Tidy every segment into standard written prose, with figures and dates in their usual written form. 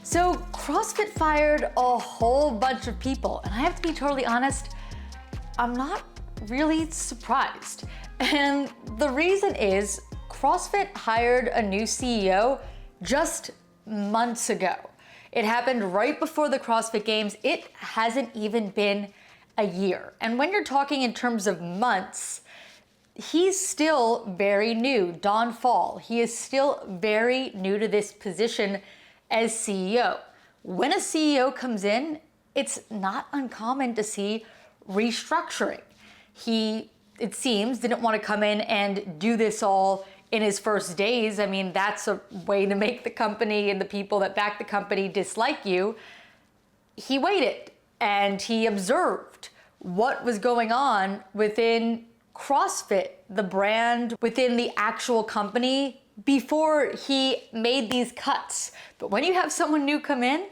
So CrossFit fired a whole bunch of people, and I have to be totally honest, I'm not really surprised. And the reason is CrossFit hired a new CEO just months ago. It happened right before the CrossFit Games. It hasn't even been a year. And when you're talking in terms of months, he's still very new. Don Fall, he is still very new to this position as CEO. When a CEO comes in, it's not uncommon to see restructuring. He, it seems, didn't want to come in and do this all in his first days. I mean, that's a way to make the company and the people that back the company dislike you. He waited and he observed what was going on within CrossFit, the brand, within the actual company, before he made these cuts. But when you have someone new come in,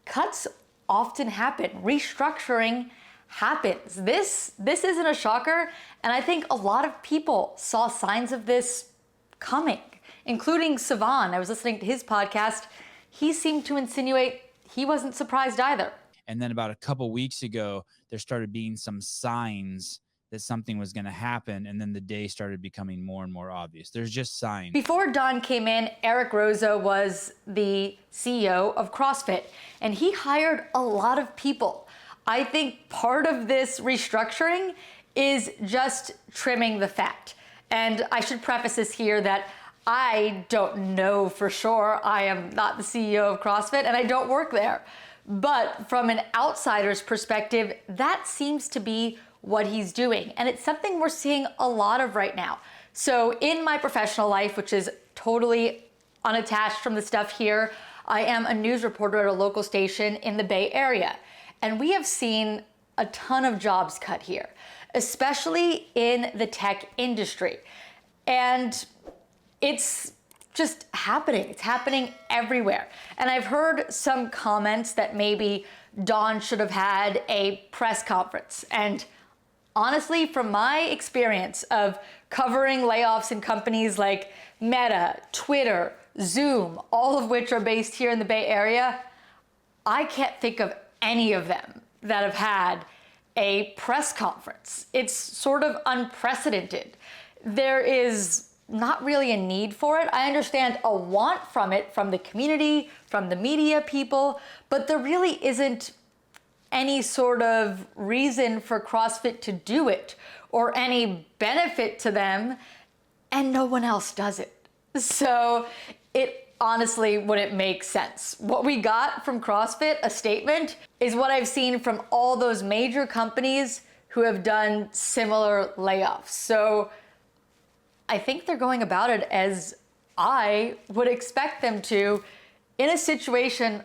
cuts often happen. Restructuring happens. This isn't a shocker, and I think a lot of people saw signs of this coming, including Savan. I was listening to his podcast. He seemed to insinuate he wasn't surprised either. And then about a couple weeks ago, there started being some signs that something was going to happen, and then the day started becoming more and more obvious. There's just signs. Before Don came in, Eric Roza was the CEO of CrossFit, and he hired a lot of people. I think part of this restructuring is just trimming the fat. And I should preface this here that I don't know for sure. I am not the CEO of CrossFit and I don't work there. But from an outsider's perspective, that seems to be what he's doing. And it's something we're seeing a lot of right now. So in my professional life, which is totally unattached from the stuff here, I am a news reporter at a local station in the Bay Area. And we have seen a ton of jobs cut here, especially in the tech industry. And it's just happening. It's happening everywhere. And I've heard some comments that maybe Don should have had a press conference. And honestly, from my experience of covering layoffs in companies like Meta, Twitter, Zoom, all of which are based here in the Bay Area, I can't think of any of them that have had a press conference. It's sort of unprecedented. There is not really a need for it. I understand a want from it, from the community, from the media people, but there really isn't any sort of reason for CrossFit to do it or any benefit to them, and no one else does it. So it honestly wouldn't make sense. What we got from CrossFit, a statement, is what I've seen from all those major companies who have done similar layoffs. So I think they're going about it as I would expect them to in a situation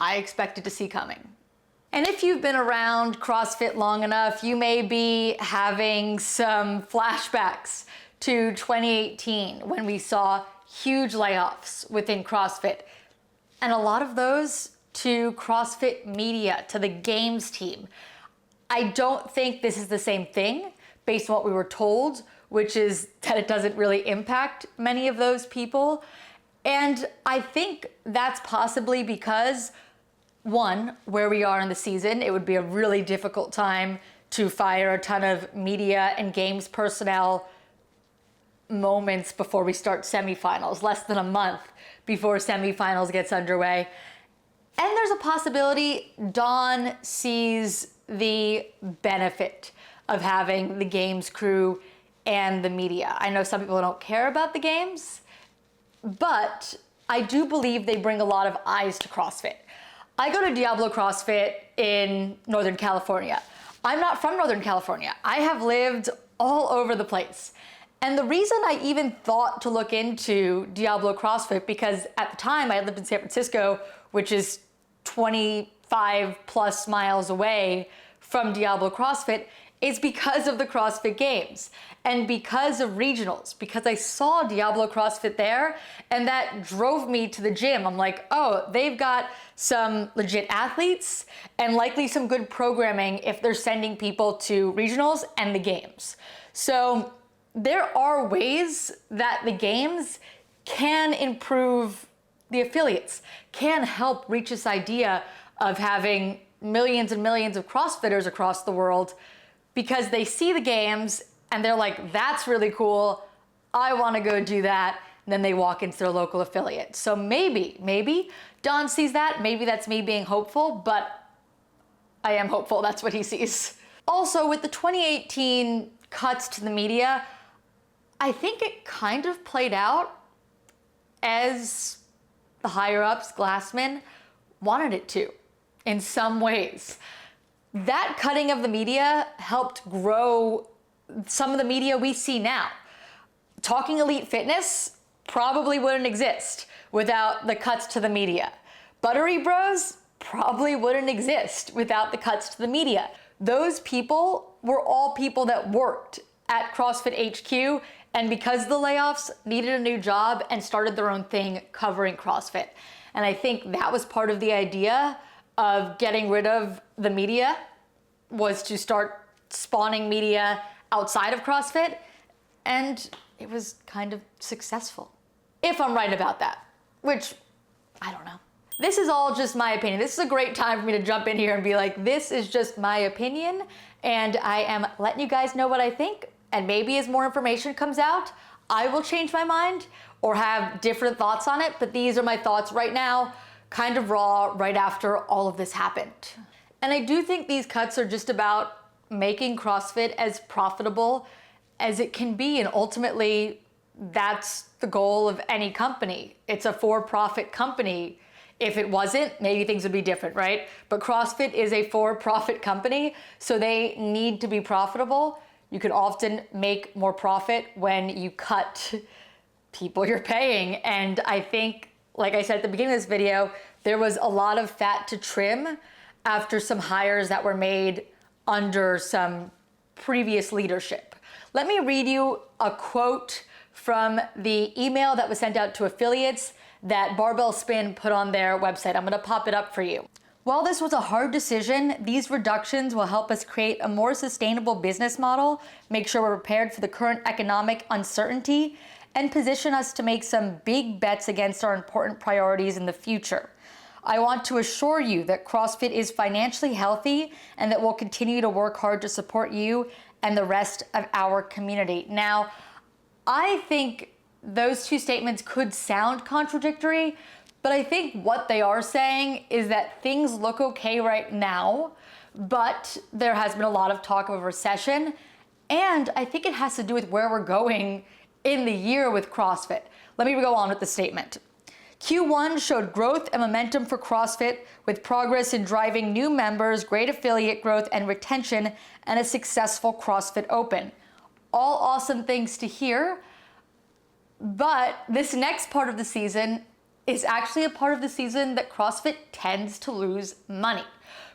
I expected to see coming. And if you've been around CrossFit long enough, you may be having some flashbacks to 2018 when we saw huge layoffs within CrossFit. And a lot of those to CrossFit Media, to the games team. I don't think this is the same thing based on what we were told, which is that it doesn't really impact many of those people. And I think that's possibly because, one, where we are in the season, it would be a really difficult time to fire a ton of media and games personnel moments before we start semifinals, less than a month before semifinals gets underway. And there's a possibility Don sees the benefit of having the games crew and the media. I know some people don't care about the games, but I do believe they bring a lot of eyes to CrossFit. I go to Diablo CrossFit in Northern California. I'm not from Northern California. I have lived all over the place. And the reason I even thought to look into Diablo CrossFit, because at the time I lived in San Francisco, which is 25 plus miles away from Diablo CrossFit, is because of the CrossFit Games and because of regionals, because I saw Diablo CrossFit there and that drove me to the gym. I'm like, oh, they've got some legit athletes and likely some good programming if they're sending people to regionals and the games. So there are ways that the games can improve the affiliates can help reach this idea of having millions and millions of CrossFitters across the world, because they see the games and they're like, that's really cool, I want to go do that. And then they walk into their local affiliate. So maybe Don sees that. Maybe that's me being hopeful, but I am hopeful that's what he sees. Also, with the 2018 cuts to the media, I think it kind of played out as the higher-ups, Glassman, wanted it to in some ways. That cutting of the media helped grow some of the media we see now. Talking Elite Fitness probably wouldn't exist without the cuts to the media. Buttery Bros probably wouldn't exist without the cuts to the media. Those people were all people that worked at CrossFit HQ, and because of the layoffs, needed a new job and started their own thing covering CrossFit. And I think that was part of the idea of getting rid of the media, was to start spawning media outside of CrossFit, and it was kind of successful. If I'm right about that, which I don't know. This is all just my opinion. This is a great time for me to jump in here and be like, this is just my opinion, and I am letting you guys know what I think, and maybe as more information comes out, I will change my mind or have different thoughts on it, but these are my thoughts right now, kind of raw, right after all of this happened. And I do think these cuts are just about making CrossFit as profitable as it can be, and ultimately, that's the goal of any company. It's a for-profit company. If it wasn't, maybe things would be different, right? But CrossFit is a for-profit company, so they need to be profitable. You can often make more profit when you cut people you're paying. And I think, like I said at the beginning of this video, there was a lot of fat to trim after some hires that were made under some previous leadership. Let me read you a quote from the email that was sent out to affiliates that Barbell Spin put on their website. I'm gonna pop it up for you. While this was a hard decision, these reductions will help us create a more sustainable business model, make sure we're prepared for the current economic uncertainty, and position us to make some big bets against our important priorities in the future. I want to assure you that CrossFit is financially healthy and that we'll continue to work hard to support you and the rest of our community. Now, I think those two statements could sound contradictory, but I think what they are saying is that things look okay right now, but there has been a lot of talk of a recession, and I think it has to do with where we're going in the year with CrossFit. Let me go on with the statement. Q1 showed growth and momentum for CrossFit, with progress in driving new members, great affiliate growth and retention, and a successful CrossFit Open. All awesome things to hear, but this next part of the season is actually a part of the season that CrossFit tends to lose money.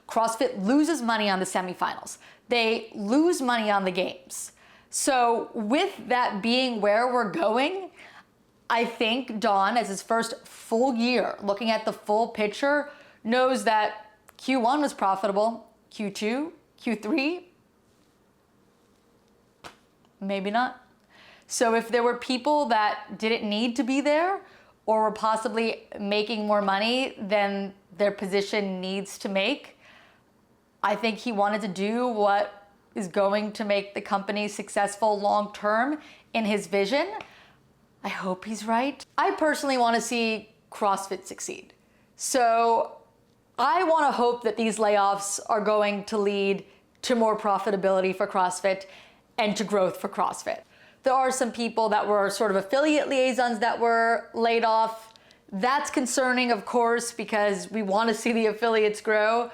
CrossFit loses money on the semifinals. They lose money on the games. So with that being where we're going, I think Don, as his first full year, looking at the full picture, knows that Q1 was profitable, Q2, Q3, maybe not. So if there were people that didn't need to be there or were possibly making more money than their position needs to make, I think he wanted to do what is going to make the company successful long term in his vision. I hope he's right. I personally want to see CrossFit succeed. So I want to hope that these layoffs are going to lead to more profitability for CrossFit and to growth for CrossFit. There are some people that were sort of affiliate liaisons that were laid off. That's concerning, of course, because we want to see the affiliates grow.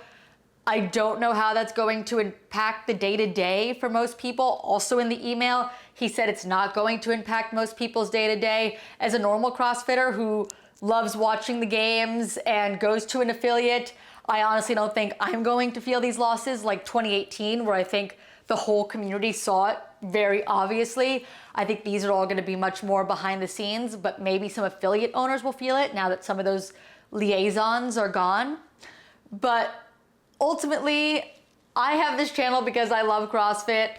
I don't know how that's going to impact the day-to-day for most people. Also in the email, he said it's not going to impact most people's day-to-day. As a normal CrossFitter who loves watching the games and goes to an affiliate, I honestly don't think I'm going to feel these losses like 2018, where I think the whole community saw it very obviously. I think these are all going to be much more behind the scenes, but maybe some affiliate owners will feel it now that some of those liaisons are gone. But ultimately, I have this channel because I love CrossFit.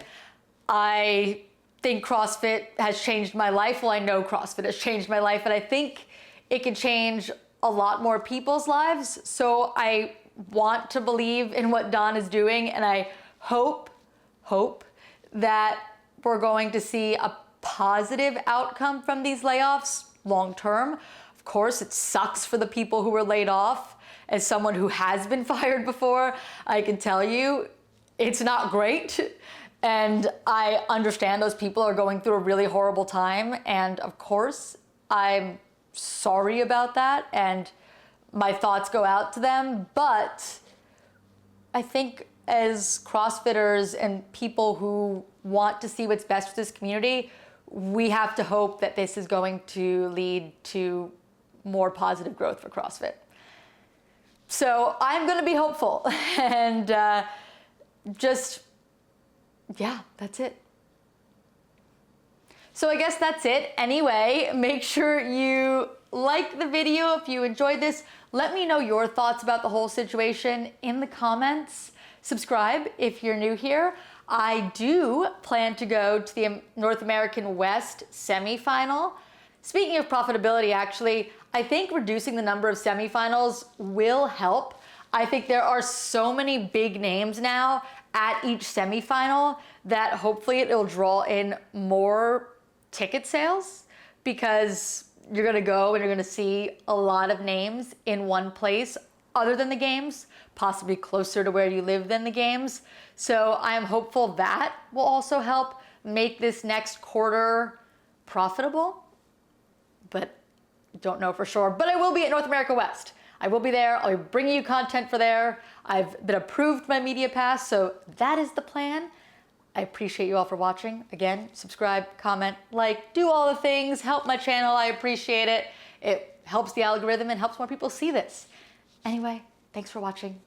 I think CrossFit has changed my life. Well, I know CrossFit has changed my life, and I think it can change a lot more people's lives. So I want to believe in what Don is doing, and I hope that we're going to see a positive outcome from these layoffs long term. Of course, it sucks for the people who were laid off. As someone who has been fired before, I can tell you it's not great. And I understand those people are going through a really horrible time. And of course, I'm sorry about that. And my thoughts go out to them. But I think as CrossFitters and people who want to see what's best for this community, we have to hope that this is going to lead to more positive growth for CrossFit. So I'm going to be hopeful, and yeah, that's it. So I guess that's it. Anyway, make sure you like the video if you enjoyed this. Let me know your thoughts about the whole situation in the comments. Subscribe if you're new here. I do plan to go to the North American West semifinal. Speaking of profitability, actually, I think reducing the number of semifinals will help. I think there are so many big names now at each semifinal that hopefully it'll draw in more ticket sales, because you're gonna go and you're gonna see a lot of names in one place other than the games, possibly closer to where you live than the games. So I am hopeful that will also help make this next quarter profitable, but don't know for sure. But I will be at North America West. I will be there. I'll be bringing you content for there. I've been approved by Media Pass, so that is the plan. I appreciate you all for watching. Again, subscribe, comment, like, do all the things, help my channel. I appreciate it. It helps the algorithm and helps more people see this. Anyway, thanks for watching.